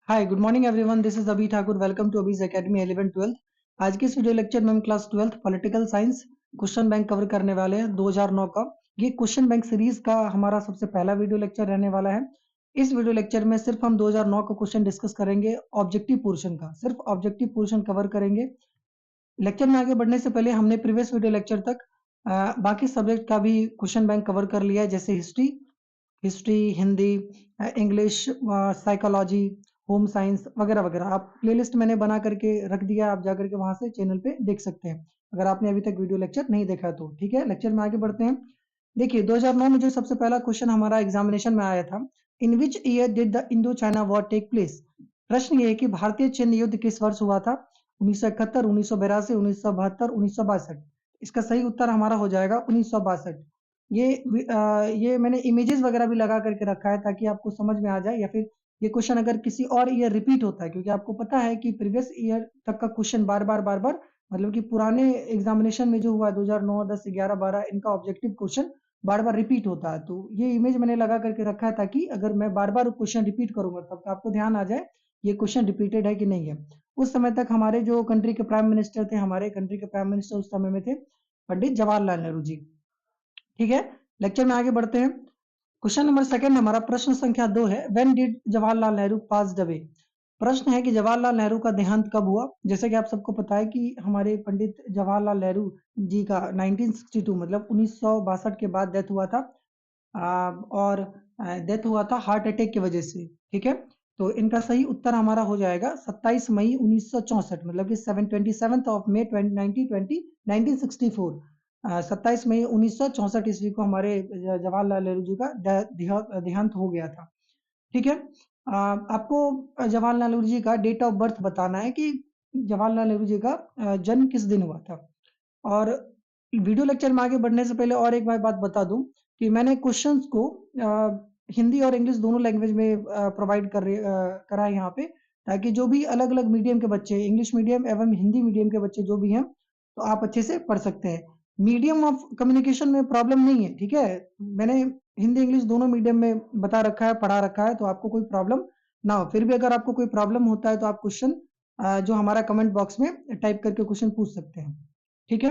Hi good morning everyone, this is Abhi Thakur. Welcome to Abhi's academy 11-12। आज की इस वीडियो लेक्चर में हम class 12th political science question bank cover करने वाले हैं 2009 का। ये क्वेश्चन बैंक सीरीज का हमारा सबसे पहला वीडियो लेक्चर रहने वाला है। इस वीडियो लेक्चर में सिर्फ हम 2009 का क्वेश्चन डिस्कस करेंगे, ऑब्जेक्टिव पोर्शन का, सिर्फ ऑब्जेक्टिव पोर्शन कवर करेंगे। लेक्चर में आगे बढ़ने से पहले हमने प्रीवियस वीडियो लेक्चर तक बाकी सब्जेक्ट का भी क्वेश्चन बैंक कवर कर लिया है, जैसे history, Hindi, English, psychology, home science वगैरह वगैरह। आप प्लेलिस्ट मैंने बना करके रख दिया, आप जा करके वहां से चैनल पे देख सकते हैं अगर आपने अभी तक वीडियो लेक्चर नहीं देखा है तो। ठीक है, लेक्चर में आगे बढ़ते हैं। देखिए 2009 में जो सबसे पहला क्वेश्चन हमारा एग्जामिनेशन में आया था, in which year did the Indo China war take place. प्रश्न ये है कि भारतीय चीन युद्ध किस वर्ष हुआ था। 1971, 1982, 1972, 1962। इसका सही उत्तर हमारा हो जाएगा 1962। ये मैंने इमेजेस वगैरह भी लगा करके रखा है ताकि आपको समझ में आ जाए, या फिर ये क्वेश्चन अगर किसी और ईयर रिपीट होता है, क्योंकि आपको पता है कि प्रीवियस ईयर तक का क्वेश्चन बार बार मतलब कि पुराने एग्जामिनेशन में जो हुआ 2009, 10, 11, 12, इनका ऑब्जेक्टिव क्वेश्चन बार बार रिपीट होता है। तो ये इमेज मैंने लगा करके रखा है ताकि अगर मैं बार बार क्वेश्चन रिपीट करूंगा तब आपको ध्यान आ जाए ये क्वेश्चन रिपीटेड है कि नहीं है। उस समय तक हमारे जो कंट्री के प्राइम मिनिस्टर थे, हमारे कंट्री के प्राइम मिनिस्टर उस समय में थे पंडित जवाहरलाल नेहरू जी। ठीक है, लेक्चर में आगे बढ़ते हैं। क्वेश्चन नंबर सेकंड हमारा प्रश्न संख्या 2 है, when did Jawaharlal Nehru passed away. प्रश्न है कि जवाहरलाल नेहरू का देहांत कब हुआ। जैसे कि आप सबको पता है कि हमारे पंडित जवाहरलाल नेहरू जी का 1962 मतलब 1962 के बाद डेथ हुआ था। और डेथ हुआ था हार्ट अटैक की वजह से। ठीक है, तो इनका सही उत्तर हमारा हो जाएगा 27 मई 1964, मतलब कि 27 ऑफ मई 1964। 27 मई 1964 ईस्वी को हमारे जवाहरलाल नेहरू जी का देहांत हो गया था। ठीक है, आपको जवाहरलाल नेहरू जी का डेट ऑफ बर्थ बताना है कि जवाहरलाल नेहरू जी का जन्म किस दिन हुआ था। और वीडियो लेक्चर में आगे बढ़ने से पहले और एक बात बता दूं कि मैंने क्वेश्चंस को हिंदी और इंग्लिश दोनों लैंग्वेज में प्रोवाइड करा है यहाँ पे, ताकि जो भी अलग अलग मीडियम के बच्चे, इंग्लिश मीडियम एवं हिंदी मीडियम के बच्चे जो भी हैं, तो आप अच्छे से पढ़ सकते हैं। मीडियम ऑफ कम्युनिकेशन में प्रॉब्लम नहीं है। ठीक है, मैंने हिंदी इंग्लिश दोनों मीडियम में बता रखा है, पढ़ा रखा है, तो आपको कोई प्रॉब्लम ना हो। फिर भी अगर आपको कोई प्रॉब्लम होता है तो आप क्वेश्चन जो हमारा कमेंट बॉक्स में टाइप करके क्वेश्चन पूछ सकते हैं। ठीक है,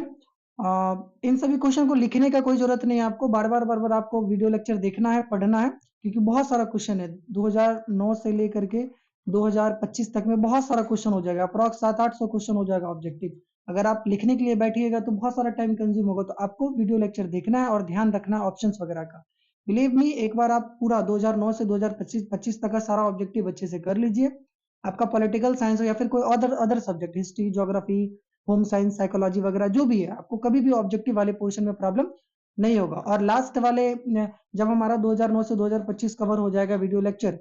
इन सभी क्वेश्चन को लिखने का कोई जरूरत नहीं है आपको, बार बार आपको वीडियो लेक्चर देखना है, पढ़ना है, क्योंकि बहुत सारा क्वेश्चन है। 2009 से लेकर के 2025 तक में बहुत सारा क्वेश्चन हो जाएगा, अप्रॉक्स 700-800 क्वेश्चन हो जाएगा ऑब्जेक्टिव। अगर आप लिखने के लिए बैठिएगा तो बहुत सारा टाइम कंज्यूम होगा, तो आपको वीडियो लेक्चर देखना है और ध्यान रखना है ऑप्शंस वगैरह का। बिलीव मी, एक बार आप पूरा 2009 से 2025 तक का सारा ऑब्जेक्टिव अच्छे से कर लीजिए। आपका पॉलिटिकल साइंस हो या फिर कोई other other subject, history, geography, home science, psychology वगैरह जो भी है, आपको कभी भी ऑब्जेक्टिव वाले पोर्शन में प्रॉब्लम नहीं होगा। और लास्ट वाले जब हमारा 2009 से 2025 कवर हो जाएगा वीडियो लेक्चर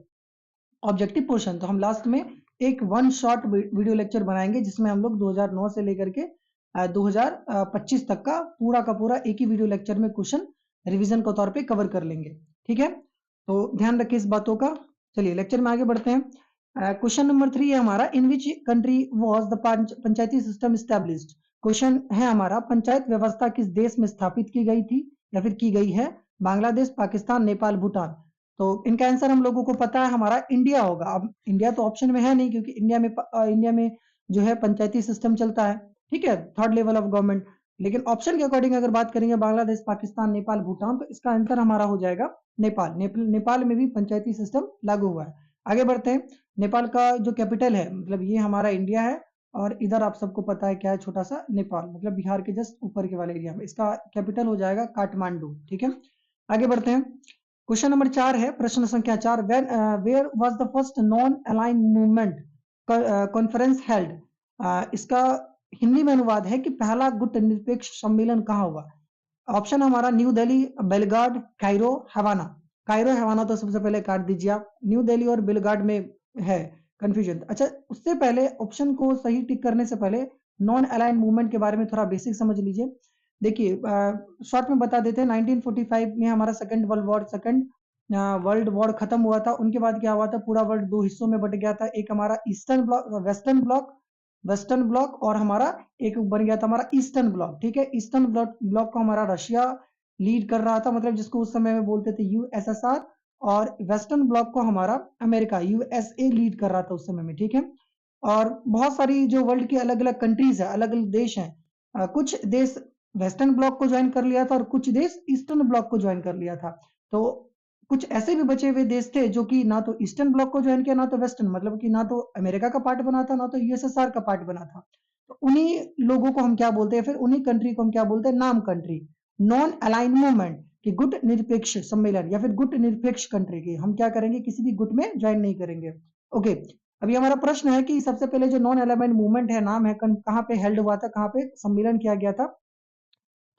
ऑब्जेक्टिव पोर्शन, तो हम लास्ट में एक वन शॉट वीडियो लेक्चर बनाएंगे जिसमें हम लोग 2009 से लेकर के 2025 तक का पूरा एक ही वीडियो लेक्चर में क्वेश्चन रिवीजन के तौर पे कवर कर लेंगे। ठीक है, तो ध्यान रखिए इस बातों का। चलिए लेक्चर में आगे बढ़ते हैं। क्वेश्चन नंबर 3 है हमारा, in which country was the panchayati system established. Question है हमारा, पंचायत व्यवस्था किस देश में स्थापित की गई थी या फिर की गई है। बांग्लादेश, पाकिस्तान, नेपाल, भूटान। तो इनका आंसर हम लोगों को पता है, हमारा इंडिया होगा। अब इंडिया तो ऑप्शन में है नहीं, क्योंकि इंडिया में जो है पंचायती सिस्टम चलता है। ठीक है, थर्ड लेवल ऑफ गवर्नमेंट। लेकिन ऑप्शन के अकॉर्डिंग अगर बात करेंगे बांग्लादेश, पाकिस्तान, नेपाल, भूटान, तो इसका आंसर हमारा हो जाएगा नेपाल। नेपाल में भी पंचायती सिस्टम लागू हुआ है। आगे बढ़ते हैं। नेपाल का जो कैपिटल है, मतलब ये हमारा इंडिया है, और इधर आप सबको पता है क्या है, छोटा सा नेपाल, मतलब बिहार के जस्ट ऊपर के वाले एरिया में। इसका कैपिटल हो जाएगा काठमांडू। ठीक है, आगे बढ़ते हैं। क्वेश्चन नंबर 4 है, प्रश्न संख्या 4, where was the first non aligned movement conference held. इसका हिंदी में अनुवाद है कि पहला गुट निरपेक्ष सम्मेलन कहाँ हुआ। ऑप्शन हमारा न्यू दिल्ली, बेलगार्ड, कायरो, हवाना। कायरो हवाना तो सबसे पहले काट दीजिए आप, न्यू दिल्ली और बेलगार्ड में है कंफ्यूजन। अच्छा, उससे पहले ऑप्शन को सही टिक करने से पहले नॉन अलाइन मूवमेंट के बारे में थोड़ा बेसिक समझ लीजिए। देखिए शॉर्ट में बता देते हैं, 1945 में हमारा सेकंड वर्ल्ड वॉर खत्म हुआ था। उनके बाद क्या हुआ था, पूरा वर्ल्ड दो हिस्सों में बट गया था। एक हमारा ईस्टर्न ब्लॉक, वेस्टर्न ब्लॉक, और हमारा एक बन गया था हमारा ईस्टर्न ब्लॉक। ठीक है, ईस्टर्न ब्लॉक को हमारा रशिया लीड कर रहा था, मतलब जिसको उस समय में बोलते थे यूएसएसआर। और वेस्टर्न ब्लॉक को हमारा अमेरिका यूएसए लीड कर रहा था उस समय में, ठीक है। और बहुत सारी जो वर्ल्ड की अलग अलग कंट्रीज है, अलग अलग देश हैं, कुछ देश वेस्टर्न ब्लॉक को ज्वाइन कर लिया था और कुछ देश ईस्टर्न ब्लॉक को ज्वाइन कर लिया था। तो कुछ ऐसे भी बचे हुए देश थे जो कि ना तो ईस्टर्न ब्लॉक को ज्वाइन किया ना तो वेस्टर्न, मतलब कि ना तो अमेरिका का पार्ट बना था ना तो यूएसएसआर का पार्ट बना था। तो उन्हीं लोगों को हम क्या बोलते हैं, फिर उन्हीं कंट्री को हम क्या बोलते हैं, नाम कंट्री। नॉन अलाइन मूवमेंट कि गुट निरपेक्ष सम्मेलन या फिर गुट निरपेक्ष कंट्री की हम क्या करेंगे, किसी भी गुट में ज्वाइन नहीं करेंगे। ओके, अभी हमारा प्रश्न है कि सबसे पहले जो नॉन अलाइनमेंट मूवमेंट है, नाम है, कहाँ पे हेल्ड हुआ था, कहाँ पे सम्मेलन किया गया था।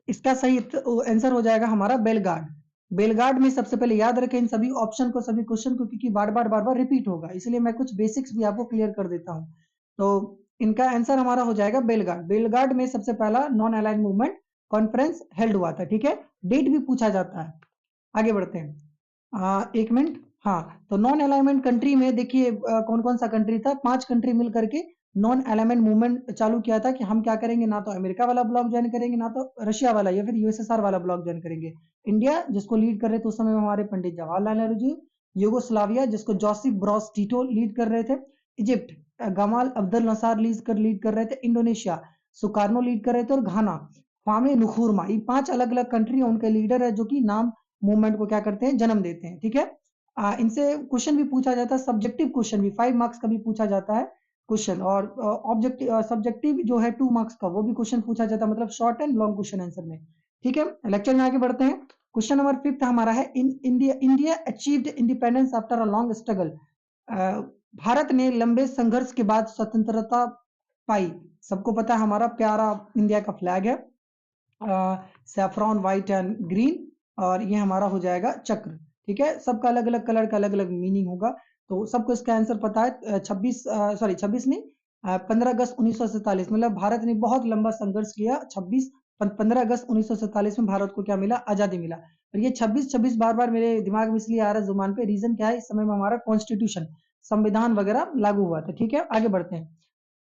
इसका सही आंसर हो जाएगा हमारा बेलगार्ड। बेलगार्ड में सबसे पहले याद रखें इन सभी ऑप्शन को, सभी क्वेश्चन को, क्योंकि बार बार रिपीट होगा, इसलिए मैं कुछ बेसिक्स भी आपको क्लियर कर देता हूं। तो इनका आंसर हमारा हो जाएगा बेलगार्ड। बेलगार्ड में सबसे पहला non aligned movement conference held हुआ था, ठीक है। डेट भी पूछा जाता है। आगे बढ़ते हैं, एक मिनट। हाँ, तो नॉन अलाइनमेंट कंट्री में देखिए कौन कौन सा कंट्री था, 5 कंट्री मिल करके नॉन अलाइनमेंट मूवमेंट चालू किया था कि हम क्या करेंगे, ना तो अमेरिका वाला ब्लॉक ज्वाइन करेंगे ना तो रशिया वाला या फिर यूएसएसआर वाला ब्लॉक ज्वाइन करेंगे। इंडिया जिसको लीड कर रहे थे उस समय हमारे पंडित जवाहरलाल नेहरू जी। यूगोस्लाविया जिसको जोसेफ ब्रोज टीटो लीड कर रहे थे। इजिप्ट गमाल अब्दुल नसार लीड कर रहे थे। इंडोनेशिया सुकार्नो लीड कर रहे थे। और घाना क्वामे नुखुरमा। ये 5 अलग अलग कंट्री उनके लीडर है जो कि नाम मूवमेंट को क्या करते हैं, जन्म देते हैं, ठीक है। इनसे क्वेश्चन भी पूछा जाता है, सब्जेक्टिव क्वेश्चन भी 5 मार्क्स का भी पूछा जाता है क्वेश्चन। और ऑब्जेक्टिव सब्जेक्टिव जो है 2 मार्क्स का, वो भी क्वेश्चन पूछा जाता है, मतलब short and long question answer में, ठीक है। लेक्चर में आगे बढ़ते हैं। क्वेश्चन नंबर 5 हमारा है, in India achieved independence after a long struggle. Bharat ने लंबे संघर्ष के बाद स्वतंत्रता पाई। सबको पता है हमारा प्यारा इंडिया का फ्लैग है, सैफ्रॉन व्हाइट एंड ग्रीन, और ये हमारा हो जाएगा चक्र, ठीक है। सबका अलग अलग कलर का अलग अलग मीनिंग होगा, तो सबको इसका आंसर पता है। 26 नहीं, 15 अगस्त 1947, मतलब भारत ने बहुत लंबा संघर्ष किया। 15 अगस्त 1947 में भारत को क्या मिला, आजादी मिला। और ये 26 बार बार मेरे दिमाग में इसलिए आ रहा है जुबान पे, रीजन क्या है, इस समय में हमारा कॉन्स्टिट्यूशन संविधान वगैरह लागू हुआ था, ठीक है। आगे बढ़ते हैं।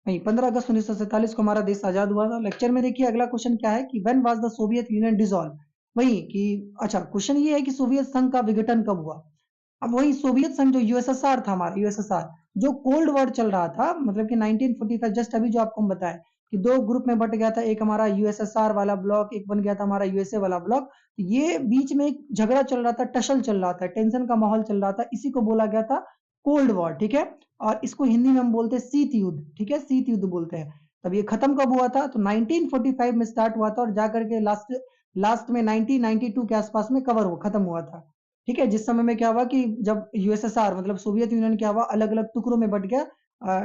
नहीं, 15 अगस्त 1947 को हमारा देश आजाद हुआ था। लेक्चर में देखिए अगला क्वेश्चन क्या है कि when was the Soviet union dissolve. वही कि अच्छा, क्वेश्चन ये है कि सोवियत संघ का विघटन कब हुआ। अब वही सोवियत संघ जो यूएसएसआर था हमारा, यूएसएसआर जो कोल्ड वॉर चल रहा था, मतलब कि 1945, जस्ट अभी जो आपको हम बताएं कि 2 ग्रुप में बट गया था, एक हमारा यूएसएसआर वाला ब्लॉक, एक बन गया था हमारा यूएसए वाला ब्लॉक। ये बीच में एक झगड़ा चल रहा था, टसल चल रहा था, टेंशन का माहौल चल रहा था, इसी को बोला गया था कोल्ड वॉर, ठीक है। और इसको हिंदी में हम बोलते हैं शीत युद्ध, ठीक है, शीत युद्ध बोलते हैं। तब ये खत्म कब हुआ था, तो 1945 में स्टार्ट हुआ था और जाकर के लास्ट लास्ट में 1992 के आसपास में कवर हुआ, खत्म हुआ था, ठीक है। जिस समय में क्या हुआ कि जब यूएसएसआर मतलब सोवियत यूनियन क्या हुआ, अलग अलग टुकड़ों में बट गया,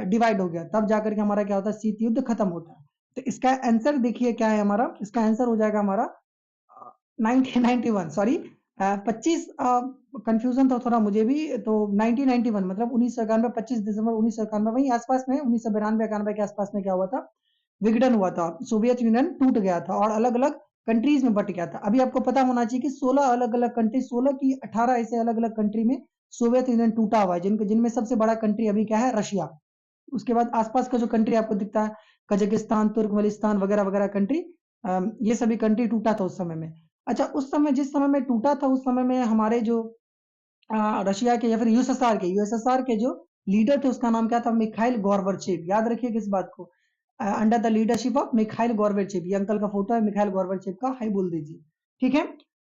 डिवाइड हो गया, तब जाकर के हमारा क्या होता है, शीत युद्ध खत्म होता है। तो इसका आंसर देखिए क्या है हमारा, इसका आंसर हो जाएगा हमारा 1991, सॉरी 25, कंफ्यूजन था थोड़ा मुझे भी, तो 1991 मतलब 1991, 25 दिसंबर 1991, वही आसपास में 1992 के आसपास में क्या हुआ था, विघटन हुआ था, सोवियत यूनियन टूट गया था और अलग अलग कंट्रीज में बट गया था। अभी आपको पता होना चाहिए कि 16 अलग अलग कंट्री, 16 की 18 ऐसे अलग अलग कंट्री में सोवियत यूनियन टूटा हुआ है, जिनमें सबसे बड़ा कंट्री अभी क्या है, रशिया। उसके बाद आसपास का जो कंट्री आपको दिखता है, कजाकिस्तान, तुर्कमेनिस्तान वगैरह वगैरह कंट्री, ये सभी कंट्री टूटा था उस समय में। अच्छा, उस समय जिस समय में टूटा था उस समय में हमारे जो रशिया के या फिर यूएसएसआर के जो लीडर थे उसका नाम क्या था, मिखाइल गोर्बाचेव। याद रखिएगा इस बात को, under the leadership of Mikhail Gorbachev. ये अंकल का फोटो है मिखाइल गोर्बाचेव का, हाई बोल दीजिए, ठीक है।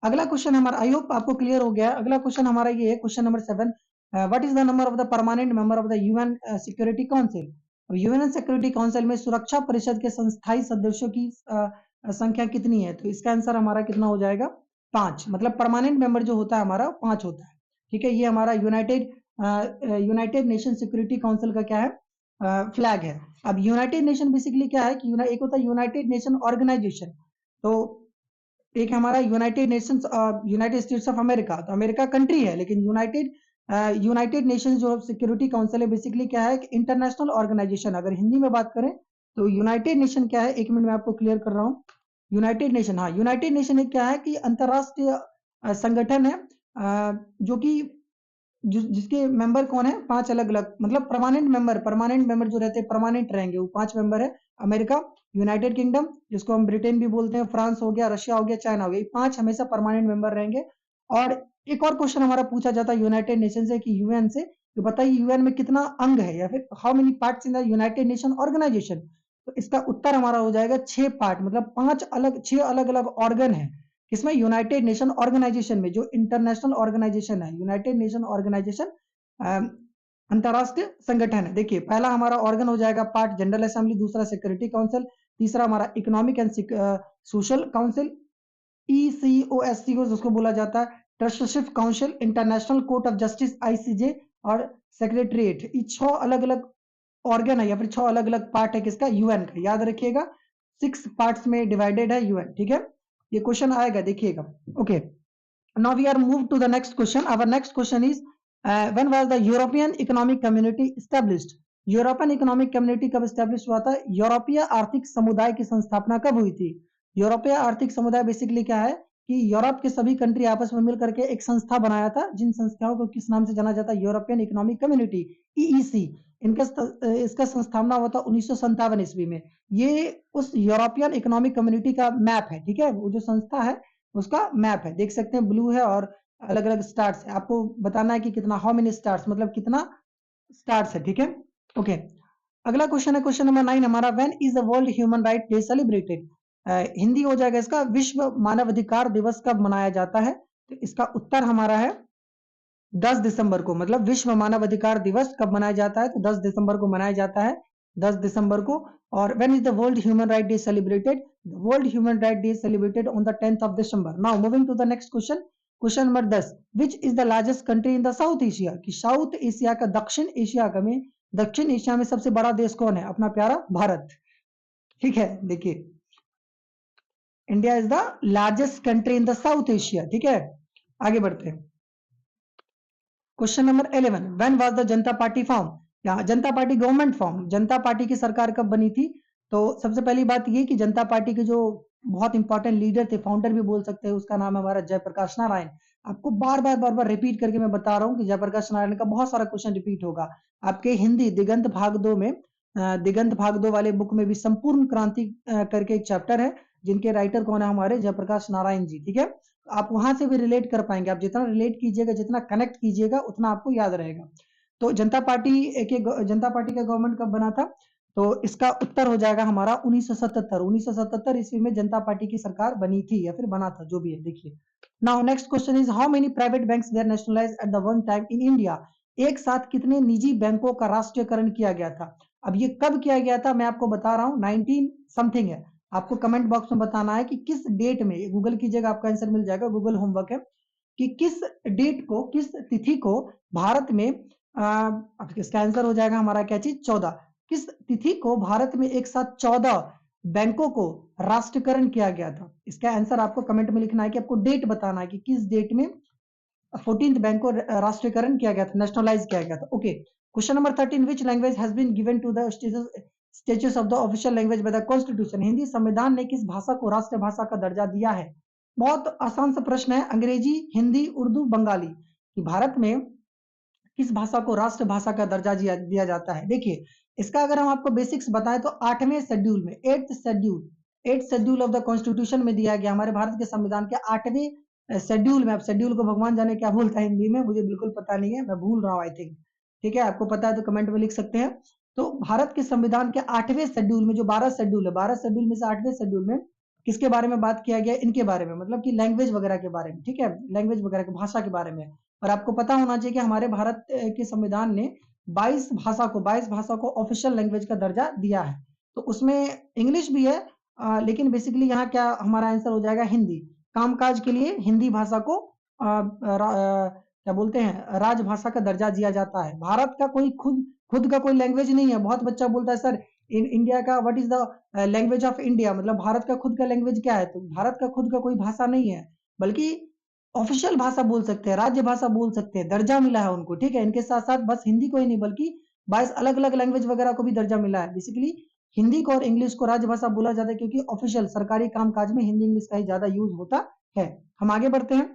अगला क्वेश्चन हमारा, आई होप आपको क्लियर हो गया है। अगला क्वेश्चन हमारा ये है, question number 7, what is the number of the permanent member of the UN security council. UN security council में सुरक्षा परिषद के संस्थायी सदस्यों की संख्या कितनी है, तो इसका आंसर हमारा कितना हो जाएगा, 5। मतलब परमानेंट मेंबर जो होता है हमारा 5 होता है, ठीक है। ये हमारा यूनाइटेड नेशन सिक्योरिटी काउंसिल का क्या है, फ्लैग है। अब यूनाइटेड नेशन बेसिकली क्या है कि एक होता है यूनाइटेड नेशन ऑर्गेनाइजेशन, तो एक हमारा United Nations, United states of America, तो अमेरिका कंट्री है, लेकिन यूनाइटेड नेशंस जो सिक्योरिटी काउंसिल है बेसिकली क्या है, इंटरनेशनल ऑर्गेनाइजेशन। अगर हिंदी में बात करें तो यूनाइटेड नेशन क्या है, एक मिनट में आपको क्लियर कर रहा हूँ। यूनाइटेड नेशन, हाँ, यूनाइटेड नेशन एक क्या है कि अंतरराष्ट्रीय संगठन है, जो कि जिसके मेंबर कौन है, 5 अलग अलग, मतलब परमानेंट मेंबर जो रहते हैं परमानेंट रहेंगे, वो 5 मेंबर है। अमेरिका, यूनाइटेड किंगडम जिसको हम ब्रिटेन भी बोलते हैं, फ्रांस हो गया, रशिया हो गया, चाइना हो गया, ये 5 हमेशा परमानेंट मेंबर रहेंगे। और एक और क्वेश्चन हमारा पूछा जाता है यूनाइटेड नेशन से कि यूएन से, तो बताइए यूएन में कितना अंग है, या फिर how many parts in the United Nation Organisation. तो इसका उत्तर हमारा हो जाएगा 6 पार्ट, मतलब 6 अलग अलग ऑर्गन है किसमें, यूनाइटेड नेशन ऑर्गेनाइजेशन में, जो इंटरनेशनल ऑर्गेनाइजेशन है, यूनाइटेड नेशन ऑर्गेनाइजेशन अंतरराष्ट्रीय संगठन है। देखिए पहला हमारा ऑर्गन हो जाएगा पार्ट जनरल असेंबली, दूसरा सिक्योरिटी काउंसिल, तीसरा हमारा इकोनॉमिक एंड सोशल काउंसिल, ईसीओएससीओ जिसको बोला जाता है, trusteeship council, international court of justice ICJ, और सेक्रेटरीट। ये 6 अलग अलग ऑर्गन है या फिर 6 अलग अलग पार्ट है किसका, यूएन का। याद रखिएगा 6 पार्ट्स में डिवाइडेड है यूएन, ठीक है। ये क्वेश्चन आएगा देखिएगा। Okay, now we are moved to the next question. Our next question is when was the European Economic Community established? European economic community कब स्टैब्लिश हुआ था? यूरोपीय आर्थिक समुदाय की संस्थापना कब हुई थी? यूरोपीय आर्थिक समुदाय बेसिकली क्या है कि यूरोप के सभी कंट्री आपस में मिलकर के एक संस्था बनाया था, जिन संस्थाओं को किस नाम से जाना जाता है, यूरोपियन इकोनॉमिक कम्युनिटी, ईईसी। इसका संस्थापना हुआ था 1957 ईस्वी में। ये उस यूरोपियन इकोनॉमिक कम्युनिटी का मैप है, ठीक है। वो जो संस्था है उसका मैप है, देख सकते हैं ब्लू है और अलग अलग स्टार्स है। आपको बताना है कि कितना, हाउ मेनी स्टार्स, मतलब कितना स्टार्स है, ठीक है। ओके, अगला क्वेश्चन है क्वेश्चन नंबर 9 हमारा, when is the World Human Right Day celebrated? Hindi हो जाएगा इसका, विश्व मानवाधिकार दिवस कब मनाया जाता है? तो इसका उत्तर हमारा है 10 दिसंबर को। मतलब विश्व मानवाधिकार दिवस कब मनाया जाता है? तो 10 दिसंबर को मनाया जाता है, 10 दिसंबर को। और when is the World Human Right Day celebrated? World Human Right Day celebrated on the 10th of December. Now moving to the next question, question number 10, which is the largest country in the South Asia? कि South Asia का, दक्षिण Asia में सबसे बड़ा देश कौन है? अपना प्यारा भारत, ठीक है। देखिए India is the largest country in the South Asia, ठीक है। आगे बढ़ते हैं, question number 11, when was the Janata party form? यहाँ जनता पार्टी गवर्नमेंट फॉर्म, जनता पार्टी की सरकार कब बनी थी? तो सबसे पहली बात ये कि जनता पार्टी के जो बहुत इंपॉर्टेंट लीडर थे, फाउंडर भी बोल सकते हैं, उसका नाम है हमारा जयप्रकाश नारायण। आपको बार बार रिपीट करके मैं बता रहा हूँ कि जयप्रकाश नारायण का बहुत सारा क्वेश्चन रिपीट होगा आपके हिंदी दिगंत भाग 2 में। दिगंत भाग 2 वाले बुक में भी संपूर्ण क्रांति करके एक चैप्टर है, जिनके राइटर कौन है? हमारे जयप्रकाश नारायण जी, ठीक है। आप वहां से भी रिलेट कर पाएंगे, आप जितना रिलेट कीजिएगा, जितना कनेक्ट कीजिएगा, उतना आपको याद रहेगा। तो जनता पार्टी का गवर्नमेंट कब बना था? तो इसका उत्तर हो जाएगा हमारा 1977 ईस्वी में जनता पार्टी की सरकार बनी थी, या फिर बना था, जो भी है। देखिए now next question is, how many private banks were nationalised at the one time in India? एक साथ कितने निजी बैंकों का राष्ट्रीयकरण किया गया था? अब ये कब किया गया था मैं आपको बता रहा हूँ, 19 समथिंग है। आपको कमेंट बॉक्स में बताना है कि किस डेट में, गूगल कीजिएगा आपका आंसर मिल जाएगा, गूगल होमवर्क है, कि किस डेट को, किस तिथि को भारत में अब इसका आंसर हो जाएगा हमारा क्या चीज, 14। किस तिथि को भारत में एक साथ 14 बैंकों को राष्ट्रीयकरण किया गया था? इसका आंसर आपको कमेंट में लिखना है कि आपको डेट बताना है कि किस डेट में 14th बैंक को राष्ट्रीयकरण किया गया था, नेशनलाइज किया गया था। Okay, question number 13, which language has been given to the status of the official language by the constitution? Hindi संविधान ने किस भाषा को राष्ट्रभाषा का दर्जा दिया है? बहुत आसान सा प्रश्न है, अंग्रेजी, हिंदी, उर्दू, बंगाली। कि भारत में किस भाषा को राष्ट्रभाषा का दर्जा दिया जाता है? देखिए इसका अगर हम आपको बेसिक्स बताएं तो 8वें शेड्यूल में, 8th schedule of the constitution में दिया गया, हमारे भारत के संविधान के 8वें शेड्यूल में। अब शेड्यूल को भगवान जाने क्या बोलता है हिंदी में, मुझे बिल्कुल पता नहीं है, मैं भूल रहा हूँ आई थिंक, ठीक है। आपको पता है तो कमेंट में लिख सकते हैं। तो भारत के संविधान के 8वें शेड्यूल में, जो 12 शेड्यूल है, 12 शेड्यूल में से 8वें शेड्यूल में किसके बारे में बात किया गया? इनके बारे में, मतलब कि लैंग्वेज वगैरह के बारे में, ठीक है, लैंग्वेज वगैरह की भाषा के बारे में। और आपको पता होना चाहिए कि हमारे भारत के संविधान ने 22 भाषा को ऑफिशियल लैंग्वेज का दर्जा दिया है। तो उसमें इंग्लिश भी है, लेकिन बेसिकली यहाँ क्या हमारा आंसर हो जाएगा, हिंदी। कामकाज के लिए हिंदी भाषा को क्या बोलते हैं, राजभाषा का दर्जा दिया जाता है। भारत का कोई खुद का कोई लैंग्वेज नहीं है। बहुत बच्चा बोलता है सर इंडिया का what is the language of India, मतलब भारत का खुद का लैंग्वेज क्या है? तो भारत का खुद का कोई भाषा नहीं है, बल्कि ऑफिशियल भाषा बोल सकते हैं, राज्य भाषा बोल सकते हैं, दर्जा मिला है उनको, ठीक है। इनके साथ साथ बस हिंदी को ही नहीं, बल्कि 22 अलग अलग लैंग्वेज वगैरह को भी दर्जा मिला है। बेसिकली हिंदी को और इंग्लिश को राजभाषा बोला जाता है, क्योंकि ऑफिशियल सरकारी कामकाज में हिंदी इंग्लिश का ही ज्यादा यूज होता है। हम आगे बढ़ते हैं।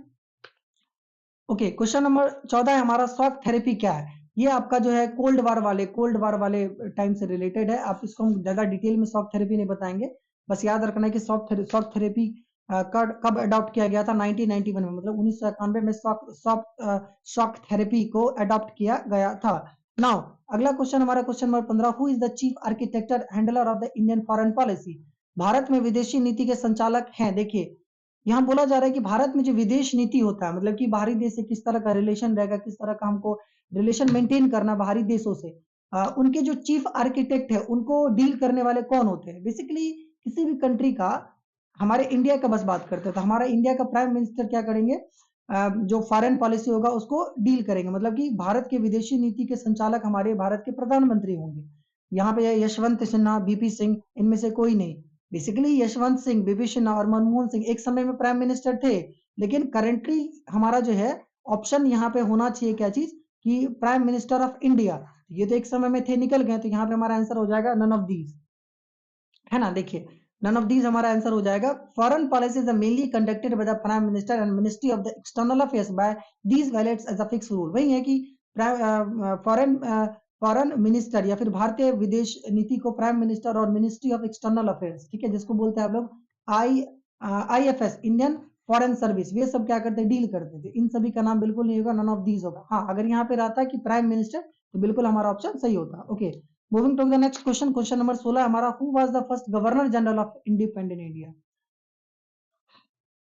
ओके, क्वेश्चन नंबर 14 है हमारा, शॉक थेरेपी क्या है? ये आपका जो है कोल्ड वार वाले टाइम से रिलेटेड है। आप इसको हम ज्यादा डिटेल में शॉक थेरेपी नहीं बताएंगे, बस याद रखना है कि शॉक थेरेपी कब अडॉप्ट किया गया था? 1991 में, मतलब 1991 में शॉक थेरेपी को अडॉप्ट किया गया था। नाउ अगला क्वेश्चन हमारा question number 15, who is the chief architecture handler of the Indian foreign policy? Bharat में विदेशी नीति के संचालक हैं। देखिए यहाँ बोला जा रहा है कि भारत में जो विदेश नीति होता है, मतलब कि बाहरी देश से किस तरह का रिलेशन रहेगा, किस तरह का हमको रिलेशन मेंटेन करना बाहरी देशों से, उनके जो चीफ आर्किटेक्ट है उनको डील करने वाले कौन होते हैं? बेसिकली किसी भी कंट्री का, हमारे इंडिया का बस बात करते हैं तो हमारा इंडिया का प्राइम मिनिस्टर क्या करेंगे, जो फॉरेन पॉलिसी होगा उसको डील करेंगे, मतलब कि भारत के विदेशी नीति के संचालक हमारे भारत के प्रधानमंत्री होंगे। यहाँ पे यशवंत सिन्हा, बीपी सिंह, इनमें से कोई नहीं। बेसिकली यशवंत सिंह, बीपी सिन्हा और मनमोहन सिंह एक समय में प्राइम मिनिस्टर थे, लेकिन करेंटली हमारा जो है ऑप्शन यहाँ पे होना चाहिए क्या चीज, कि प्राइम मिनिस्टर ऑफ इंडिया। ये तो एक समय में थे, निकल गए, तो यहाँ पे हमारा आंसर हो जाएगा नन ऑफ दीज, है ना। देखिए नन ऑफ दीज हमारा आंसर हो जाएगा। Foreign policy is mainly conducted by the prime minister and ministry of the external affairs by these valets as a fix rule. वही है कि फॉरेन फॉरेन मिनिस्टर या फिर भारतीय विदेश नीति को प्राइम मिनिस्टर और मिनिस्ट्री ऑफ एक्सटर्नल अफेयर्स, ठीक है, जिसको बोलते हैं आप लोग IFS, इंडियन फॉरेन सर्विस, वे सब क्या करते हैं, डील करते थे। इन सभी का नाम बिल्कुल नहीं होगा, नन ऑफ दीज होगा। हाँ, अगर यहाँ पे रहता कि प्राइम मिनिस्टर तो बिल्कुल हमारा ऑप्शन सही होता। Okay, moving to the next question, question number 16 हमारा, who was the first governor general of independent India?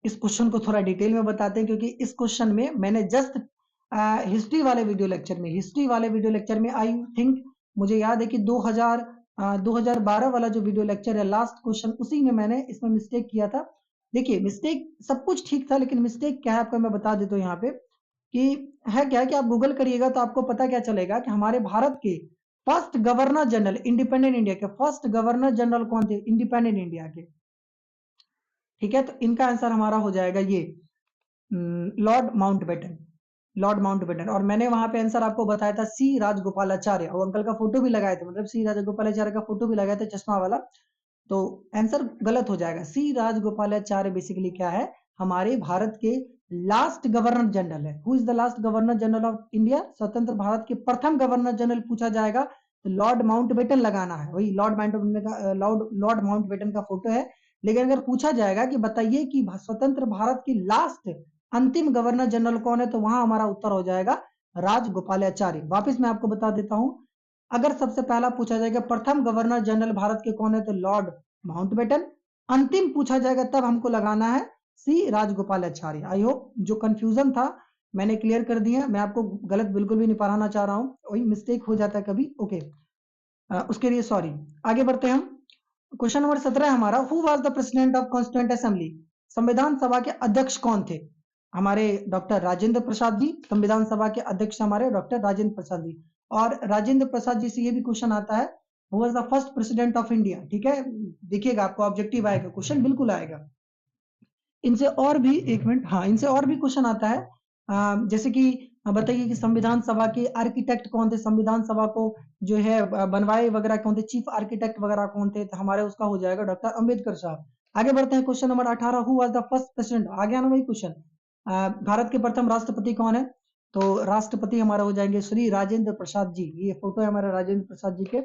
इस क्वेश्चन को थोड़ा डिटेल में बताते हैं, क्योंकि इस क्वेश्चन में मैंने जस्ट हिस्ट्री वाले वीडियो लेक्चर में आई थिंक, मुझे याद है कि 2012 वाला जो वीडियो लेक्चर है, लास्ट क्वेश्चन, उसी में मैंने इसमें मिस्टेक किया था। देखिए मिस्टेक, सब कुछ ठीक था, लेकिन मिस्टेक क्या है आपको मैं बता देता हूँ यहाँ पे, कि है क्या है कि आप गूगल करिएगा तो आपको पता क्या चलेगा कि हमारे भारत के first governor general, independent India के फर्स्ट गवर्नर जनरल कौन थे, इंडिपेंडेंट इंडिया के, ठीक है। तो इनका आंसर हमारा हो जाएगा ये लॉर्ड माउंटबेटन, लॉर्ड माउंटबेटन। और मैंने वहां पे आंसर आपको बताया था सी राजगोपालाचार्य, और अंकल का फोटो भी लगाए थे, मतलब सी राजगोपालाचार्य का फोटो भी लगाए थे, चश्मा वाला। तो आंसर गलत हो जाएगा। सी राजगोपालाचार्य बेसिकली क्या है, हमारे भारत के लास्ट गवर्नर जनरल है। Who is the last governor general of India? स्वतंत्र भारत के प्रथम गवर्नर जनरल पूछा जाएगा तो लॉर्ड माउंटबेटन लगाना है, वही लॉर्ड माउंटबेटन का फोटो है। लेकिन अगर पूछा जाएगा कि बताइए कि स्वतंत्र भारत की लास्ट अंतिम गवर्नर जनरल कौन है, तो वहां हमारा उत्तर हो जाएगा राजगोपालाचार्य। वापिस मैं आपको बता देता हूं, अगर सबसे पहला पूछा जाएगा प्रथम गवर्नर जनरल भारत के कौन है, तो लॉर्ड माउंटबेटन। अंतिम पूछा जाएगा तब हमको लगाना है सी राजगोपालाचार्य। आई होप जो कंफ्यूजन था मैंने क्लियर कर दिया, मैं आपको गलत बिल्कुल भी नहीं पढ़ाना चाह रहा हूं, वही मिस्टेक हो जाता है कभी। ओके, उसके लिए सॉरी। आगे बढ़ते हैं हम। क्वेश्चन नंबर 17 हमारा, who was the president of constituent assembly? संविधान सभा के अध्यक्ष कौन थे? हमारे डॉक्टर राजेंद्र प्रसाद जी, संविधान सभा के अध्यक्ष हमारे डॉक्टर राजेंद्र प्रसाद जी। और राजेंद्र प्रसाद जी से ये भी क्वेश्चन आता है, who was the first president of India, ठीक है। देखिएगा आपको ऑब्जेक्टिव आएगा, क्वेश्चन बिल्कुल आएगा। इनसे और भी, एक मिनट, हाँ, इनसे और भी क्वेश्चन आता है, जैसे कि बताइए कि संविधान सभा के आर्किटेक्ट कौन थे, संविधान सभा को जो है बनवाए वगैरह कौन थे, चीफ आर्किटेक्ट वगैरह कौन थे, तो हमारे उसका हो जाएगा डॉक्टर अंबेडकर साहब। आगे बढ़ते हैं, question number 18, who was the first president? आ गया ना वही क्वेश्चन, भारत के प्रथम राष्ट्रपति कौन है? तो राष्ट्रपति हमारा हो जाएंगे श्री राजेंद्र प्रसाद जी। ये फोटो है हमारे राजेंद्र प्रसाद जी के।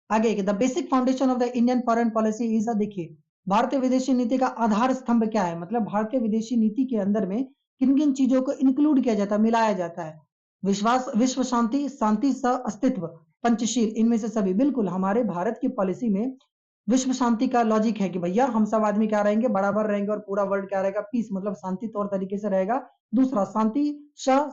आगे, the basic foundation of the Indian foreign policy is, देखिए भारतीय विदेशी नीति का आधार स्तंभ क्या है, मतलब भारतीय विदेशी नीति के अंदर में किन किन चीजों को इंक्लूड किया जाता है, मिलाया जाता है? विश्वास, विश्व शांति, शांति सह अस्तित्व, पंचशील, इनमें से सभी। बिल्कुल हमारे भारत की पॉलिसी में विश्व शांति का लॉजिक है कि भैया हम सब आदमी क्या रहेंगे, बराबर रहेंगे, और पूरा वर्ल्ड क्या रहेगा, पीस, मतलब शांति तौर तरीके से रहेगा। दूसरा, शांति सह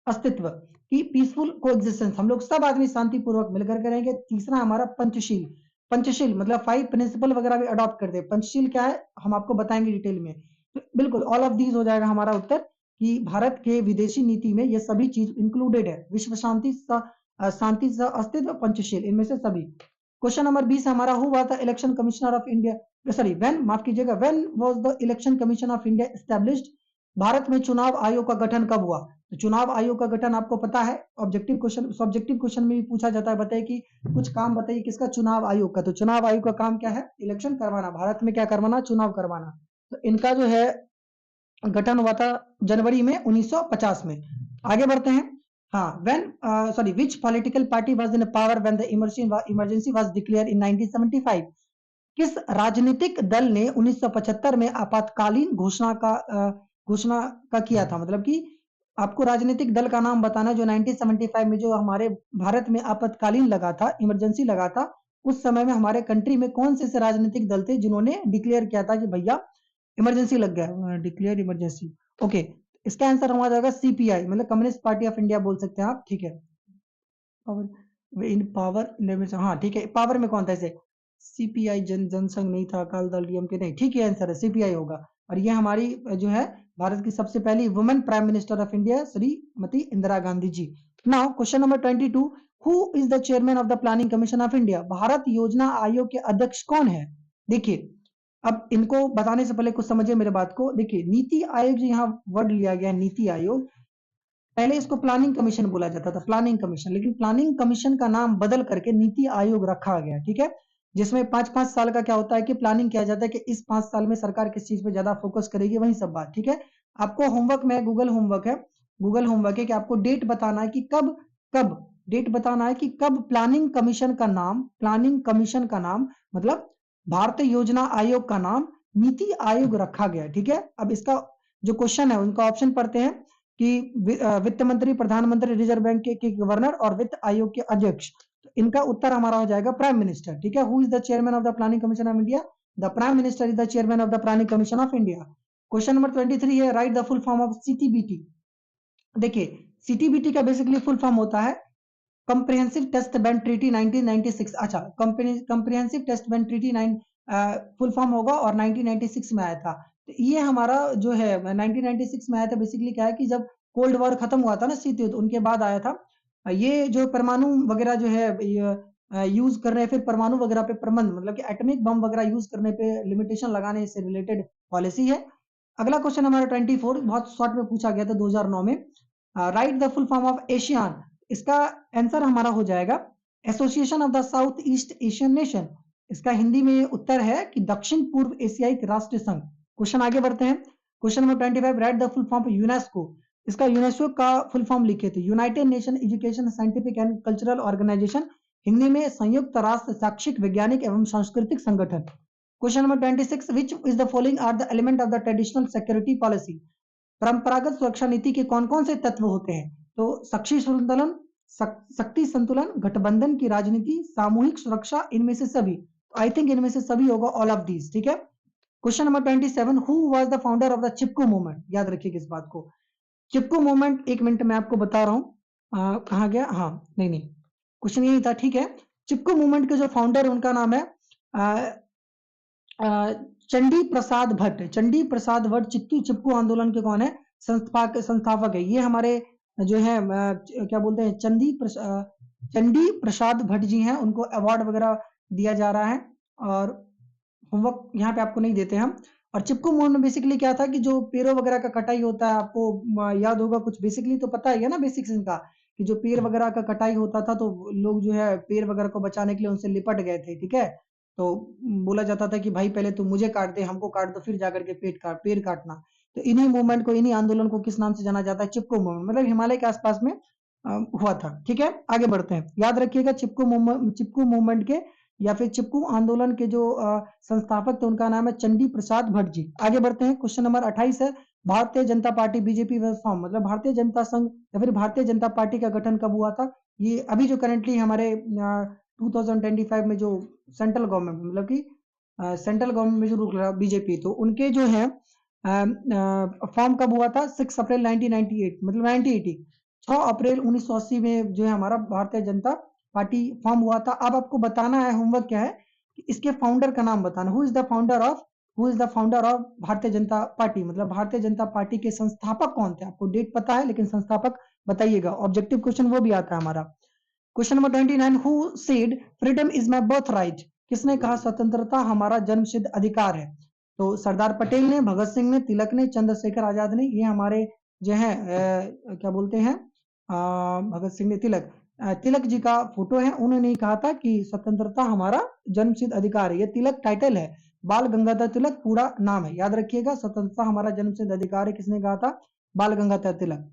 अस्तित्व की पीसफुल कोएग्जिस्टेंस, हम लोग सब आदमी शांति पूर्वक मिलकर करेंगे। तीसरा हमारा पंचशील, पंचशील मतलब 5 प्रिंसिपल वगैरह भी अडॉप्ट कर दे। पंचशील क्या है हम आपको बताएंगे डिटेल में। तो बिल्कुल ऑल ऑफ दीज हो जाएगा हमारा उत्तर, कि भारत के विदेशी नीति में ये सभी चीज इंक्लूडेड है, विश्व शांति, शांति सह अस्तित्व, पंचशील, इनमें से सभी। क्वेश्चन नंबर 20 हमारा, who was the election commissioner of India, sorry when, माफ कीजिएगा, when was the election commission of India established? Bharat में चुनाव आयोग का गठन कब हुआ? तो चुनाव आयोग का गठन आपको पता है, ऑब्जेक्टिव क्वेश्चन, सब्जेक्टिव क्वेश्चन में भी पूछा जाता है। बताइए कि कुछ काम बताइए किसका, चुनाव आयोग का। तो चुनाव आयोग का काम क्या है, इलेक्शन करवाना, भारत में क्या करवाना, चुनाव करवाना। तो इनका जो है गठन हुआ था जनवरी में 1950 में। आगे बढ़ते हैं। हाँ, when, sorry, which political party was in power when the emergency was declared इन 1975? किस राजनीतिक दल ने 1975 में आपातकालीन घोषणा का किया था? मतलब कि आपको राजनीतिक दल का नाम बताना है जो 1975 में जो हमारे भारत में आपातकालीन लगा था, इमरजेंसी लगा था, उस समय में हमारे कंट्री में कौन से ऐसे राजनीतिक दल थे जिन्होंने डिक्लेयर किया था कि भैया इमरजेंसी लग गया, डिक्लेयर इमरजेंसी। ओके, इसका आंसर हमारा जाएगा सीपीआई, मतलब कम्युनिस्ट पार्टी ऑफ इंडिया बोल सकते हैं आप, ठीक है। पावर इन पावर में, हाँ ठीक है, पावर में कौन था इसे? सीपीआई, जनसंघ नहीं था, अकाली दल, डीएमके नहीं, ठीक है, आंसर है सीपीआई होगा। और ये हमारी जो है भारत की सबसे पहली women prime minister of India Shrimati Indira Gandhi ji. Now question number 22, who is the chairman of the planning commission of India? Bharat योजना आयोग के अध्यक्ष कौन है? देखिए, अब इनको बताने से पहले कुछ समझिए मेरे बात को। देखिए, नीति आयोग जो यहाँ वर्ड लिया गया है, नीति आयोग, पहले इसको प्लानिंग कमीशन बोला जाता था, प्लानिंग कमीशन, लेकिन प्लानिंग कमीशन का नाम बदल करके नीति आयोग रखा गया, ठीक है। जिसमें 5-5 साल का क्या होता है कि प्लानिंग किया जाता है कि इस 5 साल में सरकार किस चीज पे ज्यादा फोकस करेगी, वही सब बात, ठीक है। आपको होमवर्क में गूगल होमवर्क है, गूगल होमवर्क है कि आपको डेट बताना है कि कब कब डेट बताना है कि कब प्लानिंग कमीशन का नाम मतलब भारतीय योजना आयोग का नाम नीति आयोग रखा गया, ठीक है। अब इसका जो क्वेश्चन है उनका ऑप्शन पढ़ते हैं कि वित्त मंत्री, प्रधानमंत्री, रिजर्व बैंक के गवर्नर और वित्त आयोग के अध्यक्ष। तो इनका उत्तर हमारा हो जाएगा प्राइम मिनिस्टर, ठीक है। Who is the chairman of the planning commission of India? The prime minister is the chairman of the planning commission of India. Question number 23 है, right the full form of CTBT. देखिए, CTBT का basically full form होता है comprehensive test ban treaty 1996। अच्छा, comprehensive test ban treaty 9 full form होगा और 1996 में आया था। तो ये हमारा जो है 1996 में आया था। बेसिकली क्या है कि जब कोल्ड वॉर खत्म हुआ था ना, शीत युद्ध, उनके बाद आया था। ये जो परमाणु वगैरह जो है यूज कर रहे हैं, फिर परमाणु वगैरह पे प्रबंध, मतलब कि एटॉमिक बम वगैरह यूज करने पे लिमिटेशन लगाने से रिलेटेड पॉलिसी है। अगला क्वेश्चन हमारा 24 बहुत शॉर्ट में पूछा गया था 2009 में। Right the full form of ASEAN. इसका आंसर हमारा हो जाएगा Association of the South East Asian Nation. इसका हिंदी में उत्तर है कि दक्षिण पूर्व एशियाई राष्ट्र संघ। क्वेश्चन आगे बढ़ते हैं। Question number 25, right the full form of UNESCO. इसका यूनेस्को का फुल फॉर्म लिखे थे, United Nation Education Scientific and Cultural Organisation, Hindi में संयुक्त राष्ट्र शैक्षिक, वैज्ञानिक एवं सांस्कृतिक संगठन। Question number 26, which is the following are the element of the traditional security policy? परंपरागत सुरक्षा नीति के कौन कौन से तत्व होते हैं? तो शक्ति संतुलन, गठबंधन की राजनीति, सामूहिक सुरक्षा, इनमें से सभी। आई थिंक इनमें से सभी होगा, ऑल ऑफ दीज, ठीक है। Question number 27, who was the founder of the Chipko movement? याद रखिए इस बात को। चिपको मूवमेंट, एक मिनट में आपको बता रहा हूं कहाँ गया, हाँ नहीं नहीं, क्वेश्चन यही था, ठीक है। चिपको मूवमेंट के जो फाउंडर उनका नाम है चंडी प्रसाद भट्ट। चंडी प्रसाद भट्ट चिपको आंदोलन के कौन है? संस्थापक है। ये हमारे जो है क्या बोलते हैं, चंडी प्रसाद भट्ट जी हैं। उनको अवार्ड वगैरह दिया जा रहा है और होमवर्क यहाँ पे आपको नहीं देते हम। और चिपको मूवमेंट में बेसिकली क्या था कि जो पेड़ों वगैरह का कटाई होता है, आपको याद होगा कुछ, बेसिकली तो पता ही है ना बेसिक्स इनका, कि जो पेड़ वगैरह का कटाई होता था तो लोग जो है पेड़ वगैरह को बचाने के लिए उनसे लिपट गए थे, ठीक है। तो बोला जाता था कि भाई पहले तुम मुझे काट दे, हमको काट दो, फिर जाकर के पेड़ काटना। तो इन्हीं मूवमेंट को, इन्हीं आंदोलन को किस नाम से जाना जाता है? चिपको मूवमेंट, मतलब हिमालय के आसपास में हुआ था, ठीक है। आगे बढ़ते हैं, याद रखिएगा चिपको मूवमेंट के या फिर चिपको आंदोलन के जो संस्थापक थे उनका नाम है चंडी प्रसाद भट्ट जी। आगे बढ़ते हैं, क्वेश्चन नंबर 28 है, Bharatiya Janata party BJP form, मतलब भारतीय जनता संघ या फिर भारतीय जनता पार्टी का गठन कब हुआ था? ये अभी जो करंटली हमारे 2025 में जो सेंट्रल गवर्नमेंट, मतलब कि सेंट्रल गवर्नमेंट में जो रूल रहा बीजेपी, तो उनके जो है फॉर्म कब हुआ था? 6 अप्रैल 1998, मतलब 1980, 6 अप्रैल 1980 में जो है हमारा भारतीय जनता पार्टी फॉर्म हुआ था। अब आपको बताना है, होमवर्क क्या है कि इसके फाउंडर का नाम बताना। Who is the founder of Bharatiya Janata party, मतलब भारतीय जनता पार्टी के संस्थापक कौन थे? आपको डेट पता है लेकिन संस्थापक बताइएगा। ऑब्जेक्टिव क्वेश्चन वो भी आता है हमारा। Question number 29, who said freedom is my birth right? किसने कहा स्वतंत्रता हमारा जन्मसिद्ध अधिकार है? तो सरदार पटेल ने, भगत सिंह ने, तिलक ने, चंद्रशेखर आजाद ने। ये हमारे जो है क्या बोलते हैं, भगत सिंह ने, तिलक जी का फोटो है। उन्होंने कहा था कि स्वतंत्रता हमारा जन्मसिद्ध अधिकार है। ये तिलक टाइटल है, बाल गंगाधर तिलक पूरा नाम है, याद रखिएगा। स्वतंत्रता हमारा जन्मसिद्ध अधिकार है, किसने कहा था? बाल गंगाधर तिलक।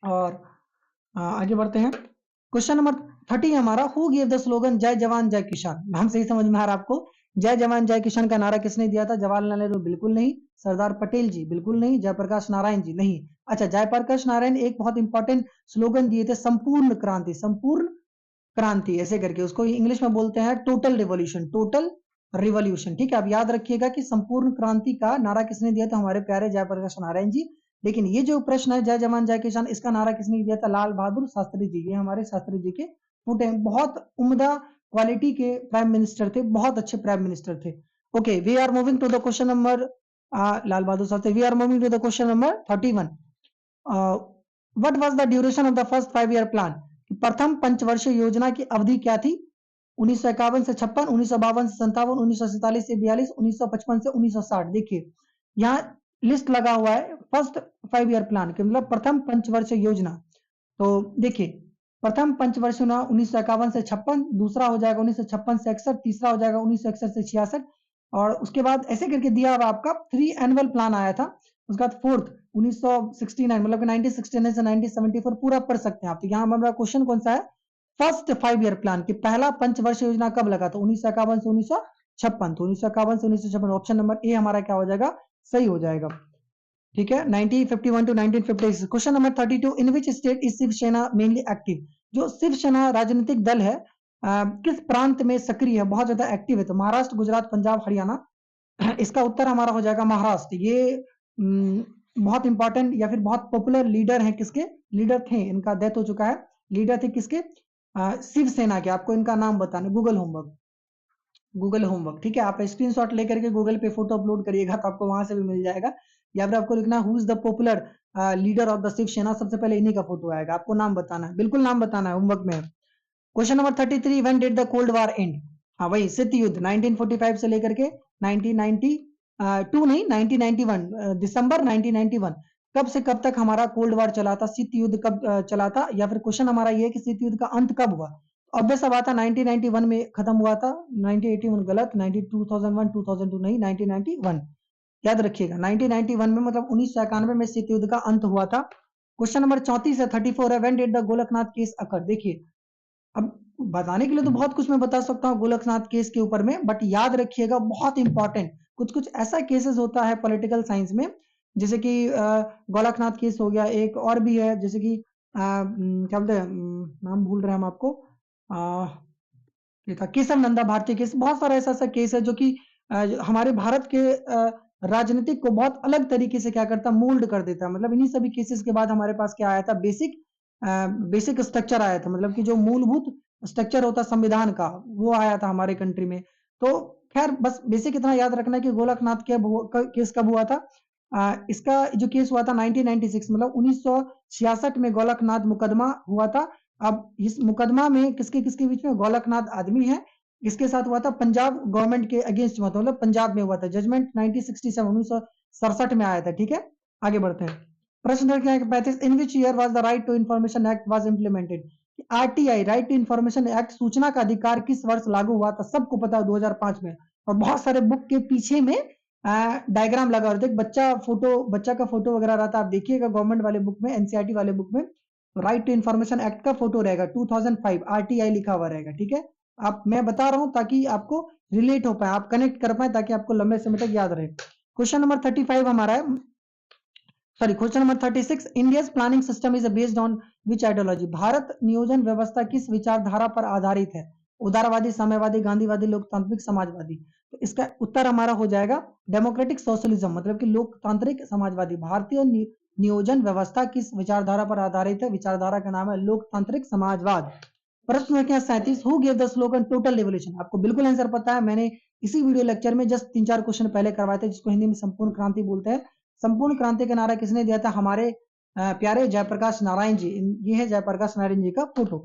और आगे बढ़ते हैं, क्वेश्चन नंबर 30 हमारा, हु गिव द स्लोगन जय जवान जय किसान? नाम से ही समझ में आ रहा है आपको, जय जवान जय किसान का नारा किसने दिया था? जवाहरलाल नेहरू बिल्कुल नहीं। सरदार पटेल जी बिल्कुल नहीं। जयप्रकाश नारायण जी नहीं। अच्छा, जयप्रकाश नारायण एक बहुत इंपॉर्टेंट स्लोगन दिए थे, संपूर्ण क्रांति, संपूर्ण क्रांति ऐसे करके, उसको इंग्लिश में बोलते हैं टोटल रिवॉल्यूशन, टोटल रिवॉल्यूशन। ठीक है, अब याद रखिएगा कि संपूर्ण क्रांति का नारा किसने दिया था? हमारे प्यारे जयप्रकाश नारायण जी। लेकिन ये जो प्रश्न है जय जवान जय किसान, इसका नारा किसने दिया था? लाल बहादुर शास्त्री जी। ये हमारे शास्त्री जी के फुटे हैं, बहुत उम्दा क्वालिटी के प्राइम मिनिस्टर थे, बहुत अच्छे प्राइम मिनिस्टर थे। Okay, we are moving to the question number, Lal Bahadur Shastri, we are moving to the question number 31। What was the duration of the first 5 year plan? प्रथम पंचवर्षीय योजना की अवधि क्या थी? 1951 से 56, 1952 से 57, 1947 से 42, 1955 से 1960। देखिए यहाँ लिस्ट लगा हुआ है फर्स्ट 5 ईयर प्लान के, मतलब प्रथम पंचवर्षीय योजना। तो देखिए प्रथम पंचवर्षीय योजना 1951 से 56, दूसरा हो जाएगा 1956 से 61, तीसरा हो जाएगा 1961 से 66, और उसके बाद ऐसे करके दिया हुआ आपका 3 एनुअल प्लान आया था। उसके बाद फोर्थ 1969, मतलब कि 1969 से 1974 पूरा पढ़ सकते हैं आप। तो यहाँ हमारा क्वेश्चन कौन सा है? फर्स्ट 5 ईयर प्लान की पहला पंचवर्ष योजना कब लगा था? 1951 से 1956। तो 1951 से 1956, ऑप्शन नंबर ए हमारा क्या हो जाएगा? सही हो जाएगा। ठीक है, 1951 to 1956। Question number 32, in which state is Shiv Sena mainly active? जो शिवसेना राजनीतिक दल है किस प्रांत में सक्रिय है, बहुत ज्यादा एक्टिव है? तो महाराष्ट्र, गुजरात, पंजाब, हरियाणा। इसका उत्तर हमारा हो जाएगा महाराष्ट्र। ये बहुत इंपॉर्टेंट या फिर बहुत पॉपुलर लीडर हैं, किसके लीडर थे, इनका डेथ हो चुका है। लीडर थे किसके? शिवसेना के। आपको इनका नाम बताना, गूगल होमवर्क, गूगल होमवर्क। ठीक है, आप स्क्रीनशॉट लेकर के गूगल पे फोटो अपलोड करिएगा तो आपको वहां से भी मिल जाएगा। या फिर आपको लिखना who is the popular leader of the Shiv Sena, सबसे पहले इन्हीं का फोटो आएगा, आपको नाम बताना है, बिल्कुल नाम बताना है, होमवर्क में। Question number 33, when did the cold war and? हाँ वही शीत युद्ध 1945 से लेकर के 1992, नहीं 1991, दिसंबर 1991। कब से कब तक हमारा कोल्ड वॉर चला था? शीत युद्ध कब चला था? या फिर क्वेश्चन हमारा ये है कि शीत युद्ध का अंत कब हुआ? ऑब्वियस सा बात है 1991 में खत्म हुआ था। 1981 गलत, 2001 2002 नहीं, 1991 याद रखिएगा। 1991 में, मतलब 1991 में शीत युद्ध का अंत हुआ था। क्वेश्चन नंबर 34 है, 34 है, when did the Golaknath case occur? देखिए अब बताने के लिए तो बहुत कुछ मैं बता सकता हूँ गोलकनाथ केस के ऊपर में, बट याद रखिएगा बहुत इंपॉर्टेंट कुछ कुछ ऐसा केसेस होता है पॉलिटिकल साइंस में, जैसे कि गोलकनाथ केस हो गया, एक और भी है जैसे कि क्या बोलते हैं, नाम भूल रहे हैं हम आपको, ये था केशव नंदा भारती केस। बहुत सारा ऐसा ऐसा केस है जो कि हमारे भारत के राजनीतिक को बहुत अलग तरीके से क्या करता, मोल्ड कर देता है। मतलब इन्हीं सभी केसेस के बाद हमारे पास क्या आया था? बेसिक स्ट्रक्चर आया था, मतलब कि जो मूलभूत स्ट्रक्चर होता संविधान का, वो आया था हमारे कंट्री में। तो खैर बस बेसिक इतना याद रखना कि गोलकनाथ के केस कब हुआ था। इसका जो केस हुआ था 1996, मतलब 1966 में गोलकनाथ मुकदमा हुआ था। अब इस मुकदमा में किसके किसके बीच में? गोलकनाथ आदमी है, इसके साथ हुआ था पंजाब गवर्नमेंट के अगेंस्ट हुआ था, मतलब पंजाब में हुआ था। जजमेंट 1967 1967 में आया था। ठीक है, आगे बढ़ते हैं। प्रश्न संख्या 35, in which year was the right to information act was implemented? RTI, right to information act, सूचना का अधिकार किस वर्ष लागू हुआ था? सबको पता है 2005 में। और बहुत सारे बुक के पीछे में डायग्राम लगा होता है, बच्चा फोटो, बच्चा का फोटो वगैरह रहता है, आप देखिएगा गवर्नमेंट वाले बुक में, एनसीईआरटी वाले बुक में राइट टू इंफॉर्मेशन एक्ट का फोटो रहेगा, 2005 आरटीआई लिखा हुआ रहेगा। ठीक है, आप, मैं बता रहा हूं ताकि आपको रिलेट हो पाए, आप कनेक्ट कर पाए, ताकि आपको लंबे समय तक याद रहे। क्वेश्चन नंबर 35 हमारा है, sorry question number 36, India planning system is based on which ideology? Bharat नियोजन व्यवस्था किस विचारधारा पर आधारित है? उदारवादी, साम्यवादी, गांधीवादी, लोकतांत्रिक, समाजवादी। तो इसका उत्तर हमारा हो जाएगा डेमोक्रेटिक सोशलिज्म, मतलब कि लोकतांत्रिक समाजवादी। भारतीय नियोजन व्यवस्था किस विचारधारा पर आधारित है? विचारधारा का नाम है लोकतांत्रिक समाजवाद। प्रश्न संख्या 37, who give the slogan total revolution? आपको बिल्कुल आंसर पता है, मैंने इसी वीडियो लेक्चर में जस्ट 3-4 क्वेश्चन पहले करवाए थे, जिसको हिंदी में संपूर्ण क्रांति बोलते हैं। संपूर्ण क्रांति का नारा किसने दिया था? हमारे प्यारे जयप्रकाश नारायण जी। ये है जयप्रकाश नारायण जी का photo.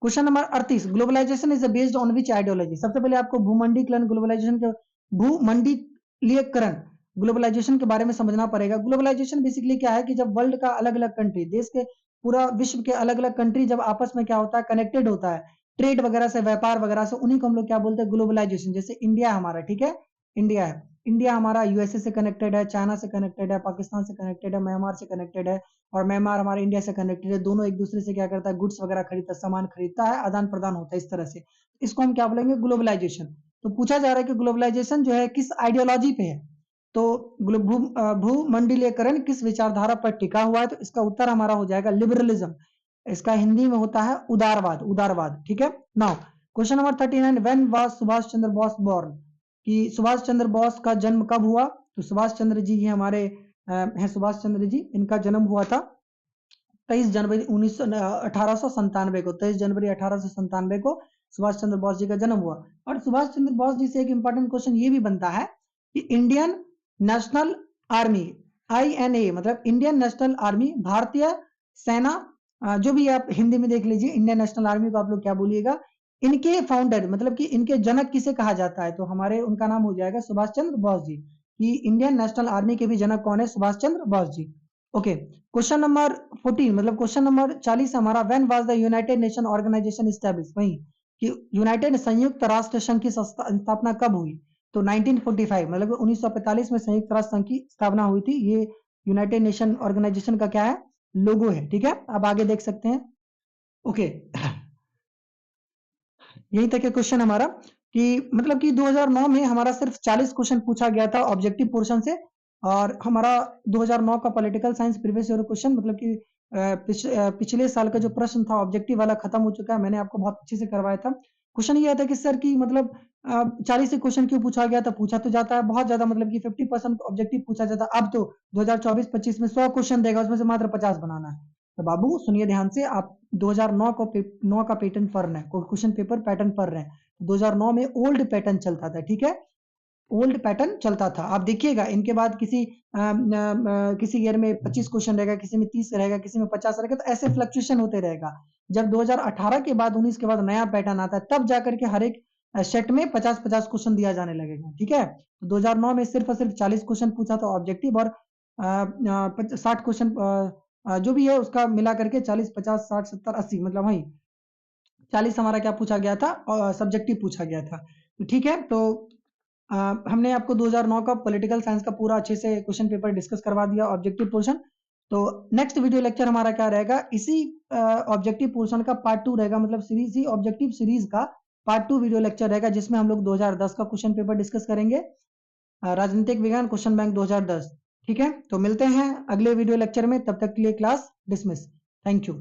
Question number 38, globalisation is based on which ideology? सबसे पहले आपको भूमंडीकरण ग्लोबलाइजेशन के, भूमंडलीकरण ग्लोबलाइजेशन के बारे में समझना पड़ेगा। ग्लोबलाइजेशन बेसिकली क्या है कि जब वर्ल्ड का अलग अलग कंट्री, देश के पूरा विश्व के अलग अलग कंट्री जब आपस में क्या होता है, कनेक्टेड होता है, ट्रेड वगैरह से, व्यापार वगैरह से, उन्हीं को हम लोग क्या बोलते हैं? ग्लोबलाइजेशन। जैसे इंडिया हमारा, ठीक है, इंडिया है, इंडिया हमारा यूएसए से कनेक्टेड है, चाइना से कनेक्टेड है, पाकिस्तान से कनेक्टेड है, म्यांमार से कनेक्टेड है, और म्यांमार हमारे इंडिया से कनेक्टेड है। दोनों एक दूसरे से क्या करता है? गुड्स वगैरह खरीदता है, सामान खरीदता है, आदान प्रदान होता है, इस तरह से। इसको हम क्या बोलेंगे? ग्लोबलाइजेशन। तो पूछा जा रहा है कि ग्लोबलाइजेशन जो है किस आइडियोलॉजी पे है, तो भूमंडलीयकरण किस विचारधारा पर टिका हुआ है, तो इसका उत्तर हमारा हो जाएगा लिबरलिज्म। इसका हिंदी में होता है उदारवाद, उदारवाद। ठीक है। Now question number 39, when was Subhash Chandra Bose born, कि सुभाष चंद्र बोस का जन्म कब हुआ, तो सुभाष चंद्र जी ये हमारे हैं सुभाष चंद्र जी, इनका जन्म हुआ था 23 जनवरी 1897 को, 23 जनवरी 1897 को सुभाष चंद्र बोस जी का जन्म हुआ। और सुभाष चंद्र बोस जी से एक इंपॉर्टेंट क्वेश्चन ये भी बनता है कि इंडियन नेशनल आर्मी, INA मतलब इंडियन नेशनल आर्मी, भारतीय सेना, जो भी आप हिंदी में देख लीजिए, इंडियन नेशनल आर्मी को आप लोग क्या बोलिएगा, इनके फाउंडर मतलब कि इनके जनक किसे कहा जाता है, तो हमारे उनका नाम हो जाएगा सुभाष चंद्र बोस जी। कि इंडियन नेशनल आर्मी के भी जनक कौन है, Subhash Chandra Bose ji. Okay, question number 14 मतलब क्वेश्चन नंबर 40 हमारा, when was the United Nation Organisation established, वही कि यूनाइटेड संयुक्त राष्ट्र संघ की स्थापना कब हुई, तो 1945 मतलब 1945 में संयुक्त राष्ट्र संघ की स्थापना हुई थी। ये यूनाइटेड नेशन ऑर्गेनाइजेशन का क्या है, लोगो है। ठीक है, अब आगे देख सकते हैं। ओके, यहीं तक है क्वेश्चन हमारा, कि मतलब कि 2009 में हमारा सिर्फ 40 क्वेश्चन पूछा गया था ऑब्जेक्टिव पोर्शन से, और हमारा 2009 का political science previous year question मतलब कि पिछले साल का जो प्रश्न था ऑब्जेक्टिव वाला खत्म हो चुका है, मैंने आपको बहुत अच्छे से करवाया था। क्वेश्चन ये आता है कि सर की मतलब 40 से क्वेश्चन क्यों पूछा गया था, पूछा तो जाता है बहुत ज्यादा, मतलब कि 50% ऑब्जेक्टिव पूछा जाता है, अब तो 2024-25 में 100 क्वेश्चन देगा, उसमें से मात्र 50 बनाना है। तो बाबू सुनिए ध्यान से, आप 2009 को 9 का पैटर्न पढ़ रहे हैं, क्वेश्चन पेपर पैटर्न पढ़ रहे हैं, 2009 में ओल्ड पैटर्न चलता था। ठीक है, ओल्ड पैटर्न चलता था। आप देखिएगा इनके बाद किसी ईयर में 25 क्वेश्चन रहेगा, किसी में 30 रहेगा, किसी में 50 रहेगा, तो ऐसे फ्लक्चुएशन होते रहेगा। जब 2018 के बाद 19 के बाद नया पैटर्न आता है, तब जाकर के हर एक सेट में 50-50 क्वेश्चन दिया जाने लगेगा। ठीक है, तो 2009 में सिर्फ और सिर्फ 40 क्वेश्चन पूछा था ऑब्जेक्टिव, और 60 क्वेश्चन जो भी है उसका मिला करके 40, 50, 60, 70, 80 मतलब वही 40 हमारा क्या पूछा गया था, और सब्जेक्टिव पूछा गया था। तो ठीक है, तो हमने आपको 2009 का पॉलिटिकल साइंस का पूरा अच्छे से क्वेश्चन पेपर डिस्कस करवा दिया, ऑब्जेक्टिव पोर्शन। तो नेक्स्ट वीडियो लेक्चर हमारा क्या रहेगा, इसी ऑब्जेक्टिव पोर्शन का पार्ट 2 रहेगा, मतलब सीरीज ही ऑब्जेक्टिव सीरीज का पार्ट 2 वीडियो लेक्चर रहेगा, जिसमें हम लोग 2010 का क्वेश्चन पेपर डिस्कस करेंगे, राजनीतिक विज्ञान क्वेश्चन बैंक 2010। ठीक है, तो मिलते हैं अगले वीडियो लेक्चर में, तब तक के लिए क्लास डिसमिस। Thank you.